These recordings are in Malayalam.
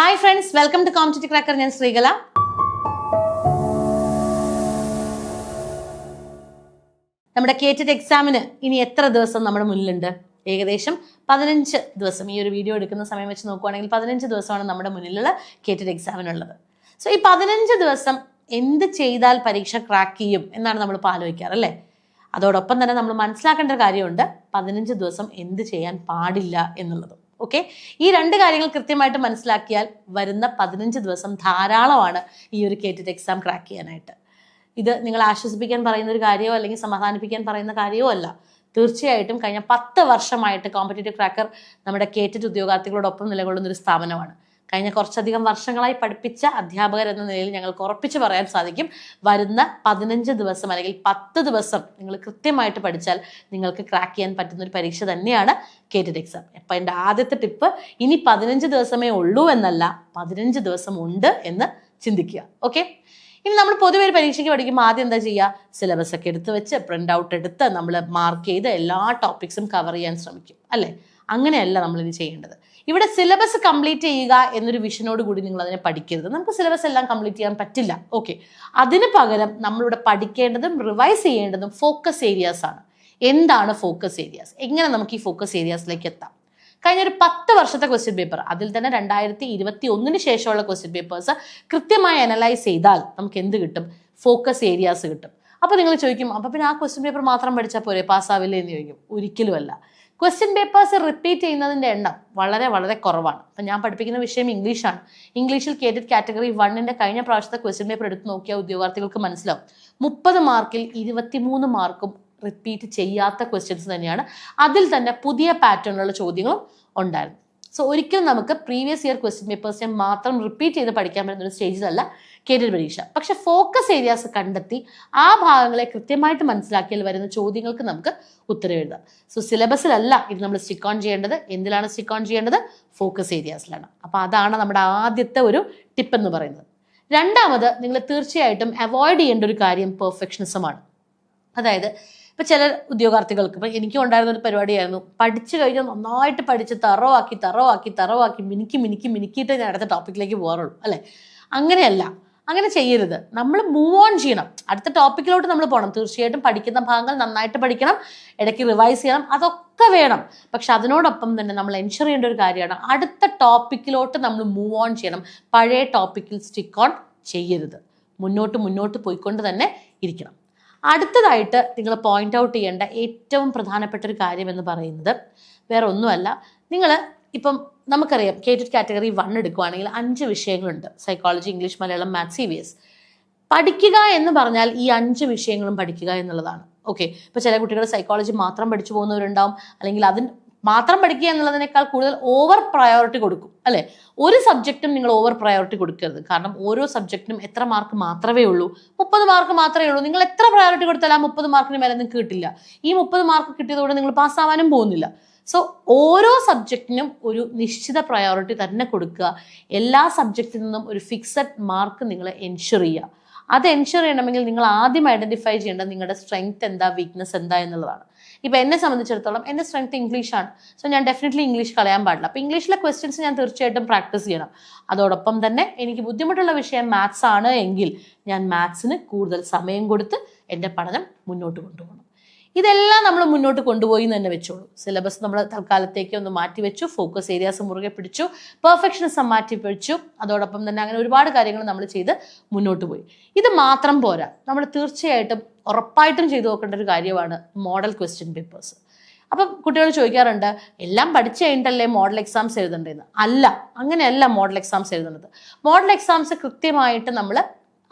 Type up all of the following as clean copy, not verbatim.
Hi friends, welcome to competitive cracker. ഞാൻ ശ്രീകല. നമ്മുടെ കേറ്റഡ് എക്സാമിന് ഇനി എത്ര ദിവസം നമ്മുടെ മുന്നിലുണ്ട്? ഏകദേശം 15 ദിവസം. ഈ ഒരു വീഡിയോ എടുക്കുന്ന സമയം വെച്ച് നോക്കുവാണെങ്കിൽ 15 ദിവസമാണ് നമ്മുടെ മുന്നിലുള്ള കേറ്റഡ് എക്സാമിനുള്ളത്. സോ ഈ 15 ദിവസം എന്ത് ചെയ്താൽ പരീക്ഷ ക്രാക്ക് ചെയ്യും എന്നാണ് നമ്മൾ ആലോചിക്കാറ്, അല്ലേ? അതോടൊപ്പം തന്നെ നമ്മൾ മനസ്സിലാക്കേണ്ട ഒരു കാര്യമുണ്ട്, 15 ദിവസം എന്ത് ചെയ്യാൻ പാടില്ല എന്നുള്ളത്. ഓക്കെ, ഈ രണ്ട് കാര്യങ്ങൾ കൃത്യമായിട്ട് മനസ്സിലാക്കിയാൽ വരുന്ന 15 ദിവസം ധാരാളമാണ് ഈ ഒരു കേറ്റഡ് എക്സാം ക്രാക്ക് ചെയ്യാനായിട്ട്. ഇത് നിങ്ങൾ ആശ്വസിപ്പിക്കാൻ പറയുന്ന ഒരു കാര്യമോ അല്ലെങ്കിൽ സമാധാനിപ്പിക്കാൻ പറയുന്ന കാര്യമോ അല്ല. തീർച്ചയായിട്ടും കഴിഞ്ഞ 10 വർഷമായിട്ട് കോമ്പറ്റീറ്റീവ് ക്രാക്കർ നമ്മുടെ കേറ്റഡ് ഉദ്യോഗാർത്ഥികളോടൊപ്പം നിലകൊള്ളുന്ന ഒരു സ്ഥാപനമാണ്. കഴിഞ്ഞ കുറച്ചധികം വർഷങ്ങളായി പഠിപ്പിച്ച അധ്യാപകർ എന്ന നിലയിൽ ഞങ്ങൾക്ക് ഉറപ്പിച്ച് പറയാൻ സാധിക്കും, വരുന്ന 15 ദിവസം അല്ലെങ്കിൽ 10 ദിവസം നിങ്ങൾ കൃത്യമായിട്ട് പഠിച്ചാൽ നിങ്ങൾക്ക് ക്രാക്ക് ചെയ്യാൻ പറ്റുന്ന ഒരു പരീക്ഷ തന്നെയാണ് കേറ്റഡ് എക്സാം. അപ്പം എൻ്റെ ആദ്യത്തെ ടിപ്പ്, ഇനി 15 ദിവസമേ ഉള്ളൂ എന്നല്ല, 15 ദിവസം ഉണ്ട് എന്ന് ചിന്തിക്കുക. ഓക്കെ, ഇനി നമ്മൾ പൊതുവെ ഒരു പരീക്ഷയ്ക്ക് പഠിക്കുമ്പോൾ ആദ്യം എന്താ ചെയ്യുക? സിലബസ് ഒക്കെ എടുത്ത് വെച്ച് പ്രിൻ്റ് ഔട്ട് എടുത്ത് നമ്മൾ മാർക്ക് ചെയ്ത് എല്ലാ ടോപ്പിക്സും കവർ ചെയ്യാൻ ശ്രമിക്കും, അല്ലേ? അങ്ങനെയല്ല നമ്മളിത് ചെയ്യേണ്ടത്. ഇവിടെ സിലബസ് കംപ്ലീറ്റ് ചെയ്യുക എന്നൊരു വിഷനോട് കൂടി നിങ്ങൾ അതിനെ പഠിക്കരുത്. നമുക്ക് സിലബസ് എല്ലാം കംപ്ലീറ്റ് ചെയ്യാൻ പറ്റില്ല. ഓക്കെ, അതിന് പകരം നമ്മളിവിടെ പഠിക്കേണ്ടതും റിവൈസ് ചെയ്യേണ്ടതും ഫോക്കസ് ഏരിയാസ് ആണ്. എന്താണ് ഫോക്കസ് ഏരിയാസ്? എങ്ങനെ നമുക്ക് ഈ ഫോക്കസ് ഏരിയാസിലേക്ക് എത്താം? കഴിഞ്ഞ ഒരു 10 വർഷത്തെ ക്വസ്റ്റ്യൻ പേപ്പർ, അതിൽ തന്നെ 2021 ശേഷമുള്ള ക്വസ്റ്റ്യൻ പേപ്പേഴ്സ് കൃത്യമായി അനലൈസ് ചെയ്താൽ നമുക്ക് എന്ത് കിട്ടും? ഫോക്കസ് ഏരിയാസ് കിട്ടും. അപ്പോൾ നിങ്ങൾ ചോദിക്കും, അപ്പോൾ പിന്നെ ആ ക്വസ്റ്റ്യൻ പേപ്പർ മാത്രം പഠിച്ചാൽ പോരെ, പാസ്സാവില്ലേ എന്ന് ചോദിക്കും. ഒരിക്കലുമല്ല. ക്വസ്റ്റ്യൻ പേപ്പേഴ്സ് റിപ്പീറ്റ് ചെയ്യുന്നതിൻ്റെ എണ്ണം വളരെ വളരെ കുറവാണ്. അപ്പം ഞാൻ പഠിപ്പിക്കുന്ന വിഷയം ഇംഗ്ലീഷാണ്. ഇംഗ്ലീഷിൽ കേറ്റഡ് കാറ്റഗറി 1 കഴിഞ്ഞ പ്രാവശ്യത്തെ ക്വസ്റ്റ്യൻ പേപ്പർ എടുത്ത് നോക്കിയാൽ ഉദ്യോഗാർത്ഥികൾക്ക് മനസ്സിലാവും, 30 മാർക്കിൽ 23 മാർക്കും റിപ്പീറ്റ് ചെയ്യാത്ത ക്വസ്റ്റ്യൻസ് തന്നെയാണ്. അതിൽ തന്നെ പുതിയ പാറ്റേണിലുള്ള ചോദ്യങ്ങളും ഉണ്ടായിരുന്നു. സോ ഒരിക്കലും നമുക്ക് പ്രീവിയസ് ഇയർ ക്വസ്റ്റ്യൻ പേപ്പേഴ്സിനെ മാത്രം റിപ്പീറ്റ് ചെയ്ത് പഠിക്കാൻ പറ്റുന്ന ഒരു സ്റ്റേജിലല്ല കേറ്റഡ് പരീക്ഷ. പക്ഷെ ഫോക്കസ് ഏരിയാസ് കണ്ടെത്തി ആ ഭാഗങ്ങളെ കൃത്യമായിട്ട് മനസ്സിലാക്കിയാൽ വരുന്ന ചോദ്യങ്ങൾക്ക് നമുക്ക് ഉത്തരം എഴുതാം. സോ സിലബസിലല്ല ഇത് നമ്മൾ സ്റ്റിക്ക് ഓൺ ചെയ്യേണ്ടത്. എന്തിലാണ് സ്റ്റിക്ക് ഓൺ ചെയ്യേണ്ടത്? ഫോക്കസ് ഏരിയാസിലാണ്. അപ്പോൾ അതാണ് നമ്മുടെ ആദ്യത്തെ ഒരു ടിപ്പ് എന്ന് പറയുന്നത്. രണ്ടാമത്, നിങ്ങൾ തീർച്ചയായിട്ടും അവോയ്ഡ് ചെയ്യേണ്ട ഒരു കാര്യം പെർഫെക്ഷനിസമാണ്. അതായത് ഇപ്പം ചില ഉദ്യോഗാർത്ഥികൾക്ക്, ഇപ്പം എനിക്കും ഉണ്ടായിരുന്ന ഒരു പരിപാടിയായിരുന്നു, പഠിച്ചു കഴിഞ്ഞാൽ നന്നായിട്ട് പഠിച്ച് തറവാക്കി മിനുക്കിയിട്ടേ ഞാൻ അടുത്ത ടോപ്പിക്കിലേക്ക് പോകാറുള്ളൂ, അല്ലേ? അങ്ങനെയല്ല, അങ്ങനെ ചെയ്യരുത്. നമ്മൾ മൂവ് ഓൺ ചെയ്യണം, അടുത്ത ടോപ്പിക്കിലോട്ട് നമ്മൾ പോകണം. തീർച്ചയായിട്ടും പഠിക്കുന്ന ഭാഗങ്ങൾ നന്നായിട്ട് പഠിക്കണം, ഇടയ്ക്ക് റിവൈസ് ചെയ്യണം, അതൊക്കെ വേണം. പക്ഷെ അതിനോടൊപ്പം തന്നെ നമ്മൾ എൻഷുർ ചെയ്യേണ്ട ഒരു കാര്യമാണ്, അടുത്ത ടോപ്പിക്കിലോട്ട് നമ്മൾ മൂവ് ഓൺ ചെയ്യണം. പഴയ ടോപ്പിക്കിൽ സ്റ്റിക്ക് ഓൺ ചെയ്യരുത്. മുന്നോട്ട് പോയിക്കൊണ്ട് തന്നെ ഇരിക്കണം. അടുത്തതായിട്ട് നിങ്ങൾ പോയിന്റ് ഔട്ട് ചെയ്യേണ്ട ഏറ്റവും പ്രധാനപ്പെട്ട ഒരു കാര്യം എന്ന് പറയുന്നത് വേറെ ഒന്നുമല്ല, നിങ്ങൾ ഇപ്പം നമുക്കറിയാം കേറ്റഡ് കാറ്റഗറി 1 എടുക്കുകയാണെങ്കിൽ 5 വിഷയങ്ങളുണ്ട്: psychology, English, Malayalam, maths, EVS. പഠിക്കുക എന്ന് പറഞ്ഞാൽ ഈ 5 വിഷയങ്ങളും പഠിക്കുക എന്നുള്ളതാണ്. ഓക്കെ, ഇപ്പോൾ ചില കുട്ടികൾ സൈക്കോളജി മാത്രം പഠിച്ചു പോകുന്നവരുണ്ടാവും, അല്ലെങ്കിൽ അതിന് മാത്രം പഠിക്കുക എന്നുള്ളതിനേക്കാൾ കൂടുതൽ ഓവർ പ്രയോറിറ്റി കൊടുക്കും, അല്ലേ? ഒരു സബ്ജക്റ്റും നിങ്ങൾ ഓവർ പ്രയോറിറ്റി കൊടുക്കരുത്. കാരണം ഓരോ സബ്ജക്റ്റിനും എത്ര മാർക്ക് മാത്രമേ ഉള്ളൂ? 30 മാർക്ക് മാത്രമേ ഉള്ളൂ. നിങ്ങൾ എത്ര പ്രയോറിറ്റി കൊടുത്താൽ ആ 30 മാർക്കിന് മേലെ നിങ്ങൾക്ക് കിട്ടില്ല. ഈ 30 മാർക്ക് കിട്ടിയതോടെ നിങ്ങൾ പാസ്സാവാനും പോകുന്നില്ല. സോ ഓരോ സബ്ജക്റ്റിനും ഒരു നിശ്ചിത പ്രയോറിറ്റി തന്നെ കൊടുക്കുക. എല്ലാ സബ്ജക്റ്റിൽ നിന്നും ഒരു ഫിക്സഡ് മാർക്ക് നിങ്ങൾ എൻഷുർ ചെയ്യുക. അത് എൻഷുർ ചെയ്യണമെങ്കിൽ നിങ്ങൾ ആദ്യം ഐഡന്റിഫൈ ചെയ്യേണ്ടത് നിങ്ങളുടെ സ്ട്രെങ്ത് എന്താ, വീക്ക്നെസ് എന്താ എന്നുള്ളതാണ്. ഇപ്പം എന്നെ സംബന്ധിച്ചിടത്തോളം എൻ്റെ സ്ട്രെങ്ത് ഇംഗ്ലീഷാണ്. സോ ഞാൻ ഡെഫിനറ്റ്ലി ഇംഗ്ലീഷ് കളയാൻ പാടില്ല. അപ്പോൾ ഇംഗ്ലീഷിലെ ക്വസ്റ്റ്യൻസ് ഞാൻ തീർച്ചയായിട്ടും പ്രാക്ടീസ് ചെയ്യണം. അതോടൊപ്പം തന്നെ എനിക്ക് ബുദ്ധിമുട്ടുള്ള വിഷയം മാത്സ് ആണ് എങ്കിൽ ഞാൻ മാത്സിന് കൂടുതൽ സമയം കൊടുത്ത് എൻ്റെ പഠനം മുന്നോട്ട് കൊണ്ടുപോകണം. ഇതെല്ലാം നമ്മൾ മുന്നോട്ട് കൊണ്ടുപോയി എന്ന് തന്നെ വെച്ചോളൂ. സിലബസ് നമ്മൾ തൽക്കാലത്തേക്ക് ഒന്ന് മാറ്റി വെച്ചു, ഫോക്കസ് ഏരിയാസ് മുറുകെ പിടിച്ചു, പെർഫെക്ഷനിസം മാറ്റി പിടിച്ചു. അതോടൊപ്പം തന്നെ അങ്ങനെ ഒരുപാട് കാര്യങ്ങൾ നമ്മൾ ചെയ്ത് മുന്നോട്ട് പോയി. ഇത് മാത്രം പോരാ, നമ്മൾ തീർച്ചയായിട്ടും ഉറപ്പായിട്ടും ചെയ്തു നോക്കേണ്ട ഒരു കാര്യമാണ് മോഡൽ ക്വസ്റ്റ്യൻ പേപ്പേഴ്സ്. അപ്പം കുട്ടികൾ ചോദിക്കാറുണ്ട്, എല്ലാം പഠിച്ചു കഴിഞ്ഞിട്ടല്ലേ മോഡൽ എക്സാംസ് എഴുതേണ്ടതെന്ന്. അല്ല, അങ്ങനെയല്ല മോഡൽ എക്സാംസ് എഴുതുന്നത്. മോഡൽ എക്സാംസ് കൃത്യമായിട്ട് നമ്മൾ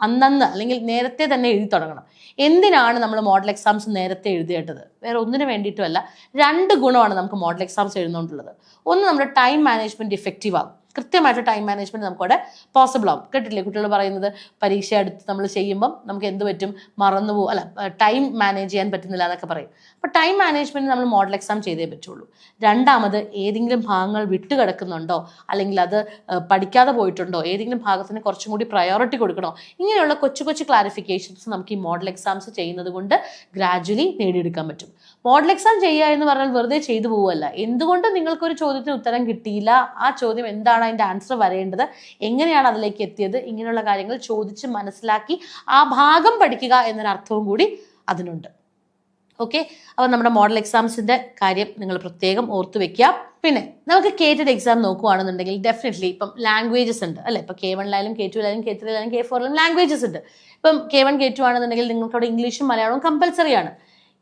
അന്നന്ന് അല്ലെങ്കിൽ നേരത്തെ തന്നെ എഴുതി തുടങ്ങണം. എന്തിനാണ് നമ്മൾ മോഡൽ എക്സാംസ് നേരത്തെ എഴുതിയിട്ടത്? വേറെ ഒന്നിനു വേണ്ടിയിട്ടുമല്ല. 2 ഗുണമാണ് നമുക്ക് മോഡൽ എക്സാംസ് എഴുതുന്നതുകൊണ്ടുള്ളത്. ഒന്ന്, നമ്മുടെ ടൈം മാനേജ്മെന്റ് ഇഫക്റ്റീവ് ആകും. കൃത്യമായിട്ട് ടൈം മാനേജ്മെന്റ് നമുക്കവിടെ പോസിബിൾ ആവും. കേട്ടില്ലേ കുട്ടികൾ പറയുന്നത്, പരീക്ഷ അടുത്ത് നമ്മൾ ചെയ്യുമ്പം നമുക്ക് എന്ത് പറ്റും, മറന്നു പോകും, അല്ല ടൈം മാനേജ് ചെയ്യാൻ പറ്റുന്നില്ല എന്നൊക്കെ പറയും. അപ്പോൾ ടൈം മാനേജ്മെന്റ് നമ്മൾ മോഡൽ എക്സാം ചെയ്തേ പറ്റുള്ളൂ. രണ്ടാമത്, ഏതെങ്കിലും ഭാഗങ്ങൾ വിട്ടുകിടക്കുന്നുണ്ടോ, അല്ലെങ്കിൽ അത് പഠിക്കാതെ പോയിട്ടുണ്ടോ, ഏതെങ്കിലും ഭാഗത്തിന് കുറച്ചും കൂടി പ്രയോറിറ്റി കൊടുക്കണോ, ഇങ്ങനെയുള്ള കൊച്ചു ക്ലാരിഫിക്കേഷൻസ് നമുക്ക് ഈ മോഡൽ എക്സാംസ് ചെയ്യുന്നത് കൊണ്ട് ഗ്രാജുവലി നേടിയെടുക്കാൻ പറ്റും. മോഡൽ എക്സാം ചെയ്യുക എന്ന് പറഞ്ഞാൽ വെറുതെ ചെയ്തു പോവുകയല്ല. എന്തുകൊണ്ട് നിങ്ങൾക്കൊരു ചോദ്യത്തിന് ഉത്തരം കിട്ടിയില്ല, ആ ചോദ്യം എന്താണ് അതിൻ്റെ ആൻസർ വരേണ്ടത്, എങ്ങനെയാണ് അതിലേക്ക് എത്തിയത്, ഇങ്ങനെയുള്ള കാര്യങ്ങൾ ചോദിച്ച് മനസ്സിലാക്കി ആ ഭാഗം പഠിക്കുക എന്നൊരർത്ഥവും കൂടി അതിനുണ്ട്. ഓക്കെ, അപ്പോൾ നമ്മുടെ മോഡൽ എക്സാംസിൻ്റെ കാര്യം നിങ്ങൾ പ്രത്യേകം ഓർത്തു വെക്കുക. പിന്നെ നമുക്ക് കേറ്റഡ് എക്സാം നോക്കുകയാണെന്നുണ്ടെങ്കിൽ ഡെഫിനറ്റ്ലി ഇപ്പം ലാംഗ്വേജസ് ഉണ്ട് അല്ലേ. ഇപ്പം K1 K2 K3 K4 languages ഉണ്ട്. ഇപ്പം K1 K2 ആണെന്നുണ്ടെങ്കിൽ നിങ്ങൾക്ക് അവിടെ ഇംഗ്ലീഷും മലയാളവും കമ്പൽസറി ആണ്.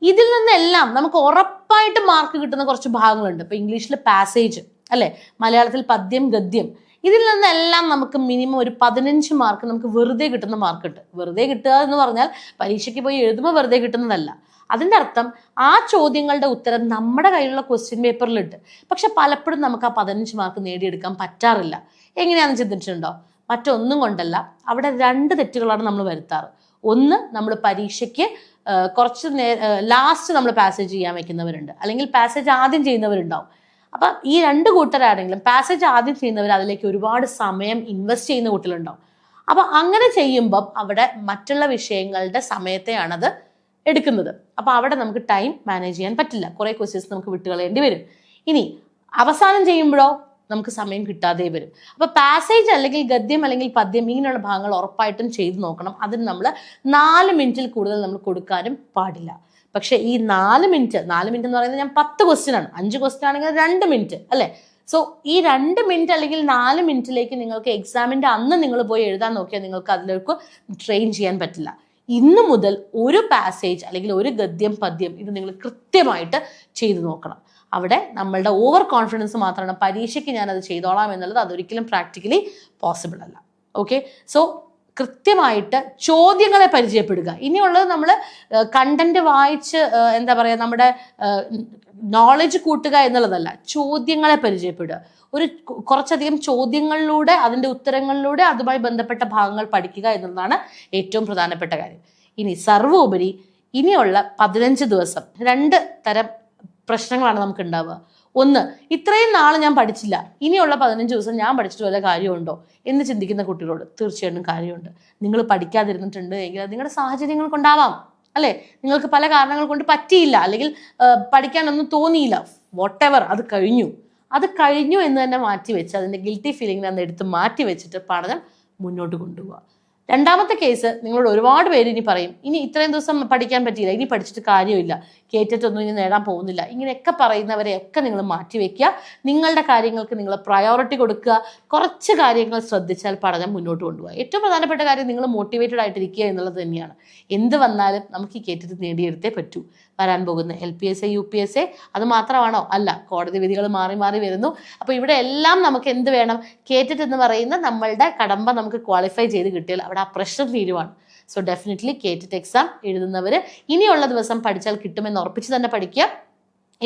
ഇതിൽ നിന്നെല്ലാം നമുക്ക് ഉറപ്പായിട്ട് മാർക്ക് കിട്ടുന്ന കുറച്ച് ഭാഗങ്ങളുണ്ട്. ഇപ്പം ഇംഗ്ലീഷിൽ പാസേജ് അല്ലേ, മലയാളത്തിൽ പദ്യം ഗദ്യം, ഇതിൽ നിന്നെല്ലാം നമുക്ക് മിനിമം ഒരു 15 മാർക്ക് നമുക്ക് വെറുതെ കിട്ടുന്ന മാർക്കുണ്ട്. വെറുതെ കിട്ടുക എന്ന് പറഞ്ഞാൽ പരീക്ഷയ്ക്ക് പോയി എഴുതുമ്പോൾ വെറുതെ കിട്ടുന്നതല്ല. അതിൻ്റെ അർത്ഥം ആ ചോദ്യങ്ങളുടെ ഉത്തരം നമ്മുടെ കയ്യിലുള്ള ക്വസ്റ്റ്യൻ പേപ്പറിലുണ്ട്. പക്ഷെ പലപ്പോഴും നമുക്ക് ആ 15 മാർക്ക് നേടിയെടുക്കാൻ പറ്റാറില്ല. എങ്ങനെയാണെന്ന് ചിന്തിച്ചിട്ടുണ്ടോ? മറ്റൊന്നും കൊണ്ടല്ല, അവിടെ 2 തെറ്റുകളാണ് നമ്മൾ വരുത്താറ്. ഒന്ന്, നമ്മൾ പരീക്ഷയ്ക്ക് കുറച്ച് ലാസ്റ്റ് നമ്മൾ പാസേജ് ചെയ്യാൻ വെക്കുന്നവരുണ്ട്, അല്ലെങ്കിൽ പാസേജ് ആദ്യം ചെയ്യുന്നവരുണ്ടാവും. അപ്പം ഈ 2 കൂട്ടരാണെങ്കിലും പാസേജ് ആദ്യം ചെയ്യുന്നവർ അതിലേക്ക് ഒരുപാട് സമയം ഇൻവെസ്റ്റ് ചെയ്യുന്ന കുട്ടികളുണ്ടാവും. അപ്പം അങ്ങനെ ചെയ്യുമ്പം അവിടെ മറ്റുള്ള വിഷയങ്ങളുടെ സമയത്തെയാണത് എടുക്കുന്നത്. അപ്പോൾ അവിടെ നമുക്ക് ടൈം മാനേജ് ചെയ്യാൻ പറ്റില്ല, കുറേ ക്വസ്റ്റ്യൻസ് നമുക്ക് വിട്ടുകളയേണ്ടി വരും. ഇനി അവസാനം ചെയ്യുമ്പോഴോ നമുക്ക് സമയം കിട്ടാതെ വരും. അപ്പോൾ പാസേജ് അല്ലെങ്കിൽ ഗദ്യം അല്ലെങ്കിൽ പദ്യം ഇങ്ങനെയുള്ള ഭാഗങ്ങൾ ഉറപ്പായിട്ടും ചെയ്ത് നോക്കണം. അതിന് നമ്മൾ 4 മിനിറ്റിൽ കൂടുതൽ നമ്മൾ കൊടുക്കാനും പാടില്ല. പക്ഷേ ഈ 4 മിനിറ്റ് എന്ന് പറയുന്നത് ഞാൻ 10 ക്വസ്റ്റ്യൻ ആണ്, 5 ക്വസ്റ്റ്യൻ ആണെങ്കിൽ 2 മിനിറ്റ് അല്ലേ. സോ ഈ 2 മിനിറ്റ് അല്ലെങ്കിൽ 4 മിനിറ്റിലേക്ക് നിങ്ങൾക്ക് എക്സാമിൻ്റെ അന്ന് നിങ്ങൾ പോയി എഴുതാൻ നോക്കിയാൽ നിങ്ങൾക്ക് അതിലേക്ക് ട്രെയിൻ ചെയ്യാൻ പറ്റില്ല. ഇന്നു മുതൽ ഒരു പാസേജ് അല്ലെങ്കിൽ ഒരു ഗദ്യം പദ്യം ഇത് നിങ്ങൾ കൃത്യമായിട്ട് ചെയ്തു നോക്കണം. അവിടെ നമ്മളുടെ ഓവർ കോൺഫിഡൻസ് മാത്രമാണ് പരീക്ഷയ്ക്ക് ഞാനത് ചെയ്തോളാം എന്നുള്ളത്, അതൊരിക്കലും പ്രാക്ടിക്കലി പോസിബിൾ അല്ല. ഓക്കെ, സോ കൃത്യമായിട്ട് ചോദ്യങ്ങളെ പരിചയപ്പെടുക. ഇനിയുള്ളത് നമ്മൾ കണ്ടന്റ് വായിച്ച് എന്താ പറയുക നമ്മുടെ നോളജ് കൂട്ടുക എന്നുള്ളതല്ല, ചോദ്യങ്ങളെ പരിചയപ്പെടുക. കുറച്ചധികം ചോദ്യങ്ങളിലൂടെ അതിൻ്റെ ഉത്തരങ്ങളിലൂടെ അതുമായി ബന്ധപ്പെട്ട ഭാഗങ്ങൾ പഠിക്കുക എന്നുള്ളതാണ് ഏറ്റവും പ്രധാനപ്പെട്ട കാര്യം. ഇനി സർവോപരി ഇനിയുള്ള 15 ദിവസം 2 തരം പ്രശ്നങ്ങളാണ് നമുക്ക് ഉണ്ടാവുക. ഒന്ന്, ഇത്രയും നാൾ ഞാൻ പഠിച്ചില്ല, ഇനിയുള്ള 15 ദിവസം ഞാൻ പഠിച്ചിട്ട് വല്ല കാര്യമുണ്ടോ എന്ന് ചിന്തിക്കുന്ന കുട്ടികളോട് തീർച്ചയായിട്ടും കാര്യമുണ്ട്. നിങ്ങൾ പഠിക്കാതിരുന്നിട്ടുണ്ട് എങ്കിൽ അത് നിങ്ങളുടെ സാഹചര്യങ്ങൾ കൊണ്ടാവാം അല്ലേ. നിങ്ങൾക്ക് പല കാരണങ്ങൾ കൊണ്ട് പറ്റിയില്ല, അല്ലെങ്കിൽ പഠിക്കാനൊന്നും തോന്നിയില്ല, വോട്ടെവർ, അത് കഴിഞ്ഞു എന്ന് തന്നെ മാറ്റി വെച്ച് അതിൻ്റെ ഗിൽറ്റി ഫീലിംഗിനെ അന്ന് എടുത്ത് മാറ്റി വെച്ചിട്ട് പഠനം മുന്നോട്ട് കൊണ്ടുപോവുക. രണ്ടാമത്തെ കേസ്, നിങ്ങളോട് ഒരുപാട് പേര് ഇനി പറയും, ഇനി ഇത്രയും ദിവസം പഠിക്കാൻ പറ്റിയില്ല, ഇനി പഠിച്ചിട്ട് കാര്യമില്ല, കേറ്റിട്ടൊന്നും ഇനി നേടാൻ പോകുന്നില്ല, ഇങ്ങനെയൊക്കെ പറയുന്നവരെയൊക്കെ നിങ്ങൾ മാറ്റിവെക്കുക. നിങ്ങളുടെ കാര്യങ്ങൾക്ക് നിങ്ങൾ പ്രയോറിറ്റി കൊടുക്കുക. കുറച്ച് കാര്യങ്ങൾ ശ്രദ്ധിച്ചാൽ പഠനം മുന്നോട്ട് കൊണ്ടുപോകുക. ഏറ്റവും പ്രധാനപ്പെട്ട കാര്യം നിങ്ങൾ മോട്ടിവേറ്റഡ് ആയിട്ടിരിക്കുക എന്നുള്ളത് തന്നെയാണ്. എന്ത് വന്നാലും നമുക്ക് ഈ കേറ്റിട്ട് നേടിയെടുത്തേ പറ്റൂ. വരാൻ പോകുന്ന LPSA UPSA അത് മാത്രമാണോ? അല്ല, കോടതി വിധികൾ മാറി വരുന്നു. അപ്പോൾ ഇവിടെ എല്ലാം നമുക്ക് എന്ത് വേണം? കേറ്റിട്ട് എന്ന് പറയുന്ന നമ്മളുടെ കടമ്പ നമുക്ക് ക്വാളിഫൈ ചെയ്ത് കിട്ടിയാൽ അവിടെ ആ പ്രശ്നം തീരുവാണ്. സോ ഡെഫിനറ്റ്ലി കേറ്റിട്ട് എക്സാം എഴുതുന്നവർ ഇനിയുള്ള ദിവസം പഠിച്ചാൽ കിട്ടുമെന്ന് ഉറപ്പിച്ച് തന്നെ പഠിക്കുക.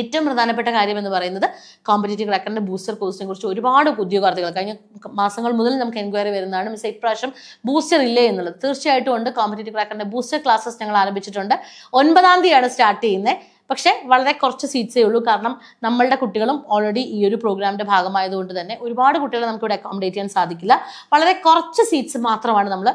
ഏറ്റവും പ്രധാനപ്പെട്ട കാര്യം എന്ന് പറയുന്നത് കോമ്പറ്റേറ്റീവ് ക്രാക്കറിന്റെ ബൂസ്റ്റർ കോഴ്സിനെ കുറിച്ച് ഒരുപാട് ഉദ്യോഗാർത്ഥികൾ കഴിഞ്ഞ മാസങ്ങൾ മുതൽ നമുക്ക് എൻക്വയറി വരുന്നതാണ്. മിസ് ഇപ്രാവശ്യം ബൂസ്റ്റർ ഇല്ലേ എന്നുള്ളത്. തീർച്ചയായിട്ടും ഉണ്ട്. കോമ്പറ്റേറ്റീവ് ക്രാക്കറിന്റെ ബൂസ്റ്റർ ക്ലാസ്സസ് ഞങ്ങൾ ആരംഭിച്ചിട്ടുണ്ട്. 9-ാം തീയതിയാണ് സ്റ്റാർട്ട് ചെയ്യുന്നത്. പക്ഷേ വളരെ കുറച്ച് സീറ്റ്സേ ഉള്ളൂ. കാരണം നമ്മളുടെ കുട്ടികളും ഓൾറെഡി ഈ ഒരു പ്രോഗ്രാമിന്റെ ഭാഗമായതുകൊണ്ട് തന്നെ ഒരുപാട് കുട്ടികളെ നമുക്ക് ഇവിടെ അക്കോമഡേറ്റ് ചെയ്യാൻ സാധിക്കില്ല. വളരെ കുറച്ച് സീറ്റ്സ് മാത്രമാണ് നമ്മൾ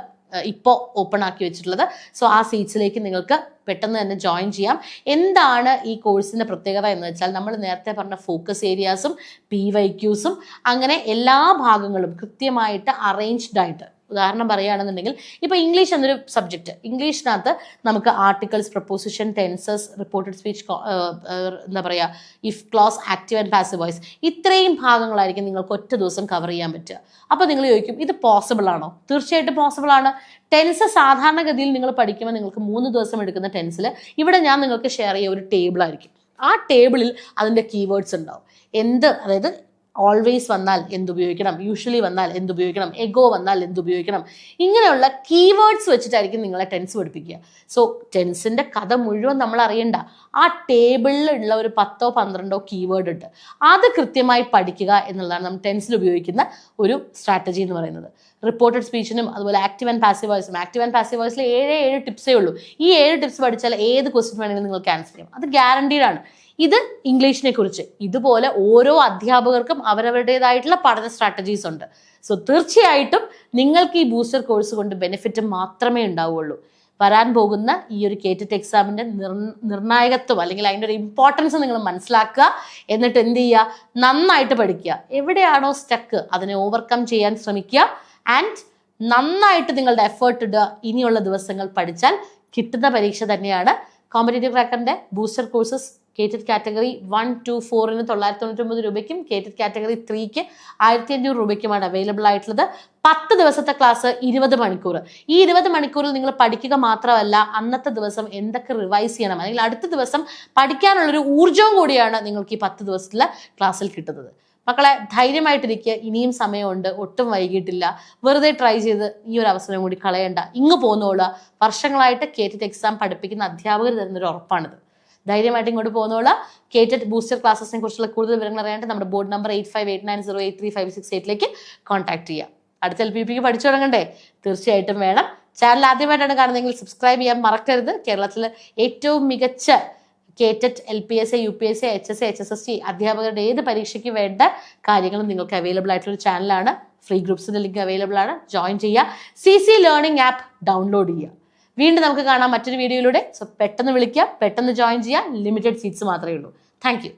ഇപ്പോൾ ഓപ്പൺ ആക്കി വെച്ചിട്ടുള്ളത്. സോ ആ സീറ്റ്സിലേക്ക് നിങ്ങൾക്ക് പെട്ടെന്ന് തന്നെ ജോയിൻ ചെയ്യാം. എന്താണ് ഈ കോഴ്സിന്റെ പ്രത്യേകത എന്ന് വെച്ചാൽ, നമ്മൾ നേരത്തെ പറഞ്ഞ ഫോക്കസ് ഏരിയാസും PYQസും അങ്ങനെ എല്ലാ ഭാഗങ്ങളും കൃത്യമായിട്ട് അറേഞ്ച്ഡ് ആയിട്ട്. ഉദാഹരണം പറയുകയാണെന്നുണ്ടെങ്കിൽ ഇപ്പോൾ ഇംഗ്ലീഷ് എന്നൊരു സബ്ജക്റ്റ്, ഇംഗ്ലീഷിനകത്ത് നമുക്ക് articles, preposition, tenses, reported speech, എന്താ പറയുക, if close, active and passive voice, ഇത്രയും ഭാഗങ്ങളായിരിക്കും നിങ്ങൾക്ക് ഒറ്റ ദിവസം കവർ ചെയ്യാൻ പറ്റുക. അപ്പോൾ നിങ്ങൾ ചോദിക്കും, ഇത് പോസിബിൾ ആണോ? തീർച്ചയായിട്ടും പോസിബിൾ ആണ്. ടെൻസ് സാധാരണഗതിയിൽ നിങ്ങൾ പഠിക്കുമ്പോൾ നിങ്ങൾക്ക് 3 ദിവസം എടുക്കുന്ന ടെൻസിൽ ഇവിടെ ഞാൻ നിങ്ങൾക്ക് ഷെയർ ചെയ്യുക ഒരു ടേബിളായിരിക്കും. ആ ടേബിളിൽ അതിൻ്റെ കീവേഡ്സ് ഉണ്ടാവും. അതായത് ഓൾവേസ് വന്നാൽ എന്തുപയോഗിക്കണം, യൂഷ്വലി വന്നാൽ എന്തുപയോഗിക്കണം, എഗോ വന്നാൽ എന്തുപയോഗിക്കണം, ഇങ്ങനെയുള്ള കീവേഡ്സ് വെച്ചിട്ടായിരിക്കും നിങ്ങളെ ടെൻസ് പഠിപ്പിക്കുക. സോ ടെൻസിൻ്റെ കഥ മുഴുവൻ നമ്മൾ അറിയണ്ട. ആ ടേബിളിലുള്ള ഒരു 10-12 കീവേഡ് ഉണ്ട്, അത് കൃത്യമായി പഠിക്കുക എന്നുള്ളതാണ് നമ്മൾ ടെൻസിൽ ഉപയോഗിക്കുന്ന ഒരു സ്ട്രാറ്റജി എന്ന് പറയുന്നത്. റിപ്പോർട്ടഡ് സ്പീച്ചിനും അതുപോലെ ആക്റ്റീവ് ആൻഡ് പാസീവ് വോയിസും. ആക്റ്റീവ് ആൻഡ് പാസീവ് വോയിസിൽ 7 ടിപ്സേ ഉള്ളൂ. ഈ 7 ടിപ്സ് പഠിച്ചാൽ ഏത് ക്വസ്റ്റ്യൻ വേണമെങ്കിലും നിങ്ങൾക്ക് ആൻസർ ചെയ്യും. അത് ഗ്യാരണ്ടീഡ് ആണ്. ഇത് ഇംഗ്ലീഷിനെ കുറിച്ച്. ഇതുപോലെ ഓരോ അധ്യാപകർക്കും അവരവരുടേതായിട്ടുള്ള പഠന സ്ട്രാറ്റജീസ് ഉണ്ട്. സോ തീർച്ചയായിട്ടും നിങ്ങൾക്ക് ഈ ബൂസ്റ്റർ കോഴ്സ് കൊണ്ട് ബെനിഫിറ്റ് മാത്രമേ ഉണ്ടാവുള്ളൂ. വരാൻ പോകുന്ന ഈ ഒരു കേറ്ററ്റ് എക്സാമിൻ്റെ നിർണായകത്വം അല്ലെങ്കിൽ അതിൻ്റെ ഒരു ഇമ്പോർട്ടൻസ് നിങ്ങൾ മനസ്സിലാക്കുക. എന്നിട്ട് എന്ത് ചെയ്യുക? നന്നായിട്ട് പഠിക്കുക. എവിടെയാണോ സ്റ്റക്ക് അതിനെ ഓവർകം ചെയ്യാൻ ശ്രമിക്കുക. ആൻഡ് നന്നായിട്ട് നിങ്ങളുടെ എഫേർട്ട് ഇടുക. ഇനിയുള്ള ദിവസങ്ങൾ പഠിച്ചാൽ കിട്ടുന്ന പരീക്ഷ തന്നെയാണ്. കോമ്പറ്റേറ്റീവ് ക്രാക്കറിൻ്റെ ബൂസ്റ്റർ കോഴ്സസ് കേറ്ററ്റ് കാറ്റഗറി 1, 2, 4 999 രൂപയ്ക്കും കേറ്ററ്റ് കാറ്റഗറി 3 1500 രൂപയ്ക്കുമാണ് അവൈലബിൾ ആയിട്ടുള്ളത്. 10 ദിവസത്തെ ക്ലാസ്, 20 മണിക്കൂർ. ഈ 20 മണിക്കൂറിൽ നിങ്ങൾ പഠിക്കുക മാത്രമല്ല, അന്നത്തെ ദിവസം എന്തൊക്കെ റിവൈസ് ചെയ്യണം അല്ലെങ്കിൽ അടുത്ത ദിവസം പഠിക്കാനുള്ളൊരു ഊർജ്ജവും കൂടിയാണ് നിങ്ങൾക്ക് ഈ 10 ദിവസത്തിലെ ക്ലാസ്സിൽ കിട്ടുന്നത്. മക്കളെ, ധൈര്യമായിട്ടിരിക്കുക. ഇനിയും സമയമുണ്ട്, ഒട്ടും വൈകിട്ടില്ല. വെറുതെ ട്രൈ ചെയ്ത് ഈ ഒരു അവസരം കൂടി കളയണ്ട. ഇങ്ങ് പോന്നോളുക. വർഷങ്ങളായിട്ട് കേറ്ററ്റ് എക്സാം പഠിപ്പിക്കുന്ന അധ്യാപകർ തരുന്നൊരു ഉറപ്പാണിത്. ധൈര്യമായിട്ട് ഇങ്ങോട്ട് പോകുന്നോളൂ. കേറ്ററ്റ് ബൂസ്റ്റർ ക്ലാസ്സിനെ കുറിച്ചുള്ള കൂടുതൽ വിവരങ്ങൾ അറിയാനായിട്ട് നമ്മുടെ ബോർഡ് നമ്പർ 8589083568 കോൺടാക്ട് ചെയ്യുക. അടുത്ത LPUPക്ക് പഠിച്ചു തുടങ്ങണ്ടേ? തീർച്ചയായിട്ടും വേണം. ചാനൽ ആദ്യമായിട്ടാണ് കാണുന്നതെങ്കിൽ സബ്സ്ക്രൈബ് ചെയ്യാൻ മറക്കരുത്. കേരളത്തിലെ ഏറ്റവും മികച്ച കേറ്ററ്റ്, LPSA, UPSA, HSA, HSST അധ്യാപകരുടെ ഏത് പരീക്ഷയ്ക്ക് വേണ്ട കാര്യങ്ങളും നിങ്ങൾക്ക് അവൈലബിൾ ആയിട്ടുള്ള ചാനലാണ്. ഫ്രീ ഗ്രൂപ്പ്സിന്റെ ലിങ്ക് അവൈലബിൾ ആണ്. ജോയിൻ ചെയ്യുക. CC ലേണിംഗ് ആപ്പ് ഡൗൺലോഡ് ചെയ്യുക. വീണ്ടും നമുക്ക് കാണാം മറ്റൊരു വീഡിയോയിലൂടെ. സോ പെട്ടെന്ന് വിളിക്കുക, പെട്ടെന്ന് ജോയിൻ ചെയ്യുക. ലിമിറ്റഡ് സീറ്റ്സ് മാത്രമേ ഉള്ളൂ. Thank you.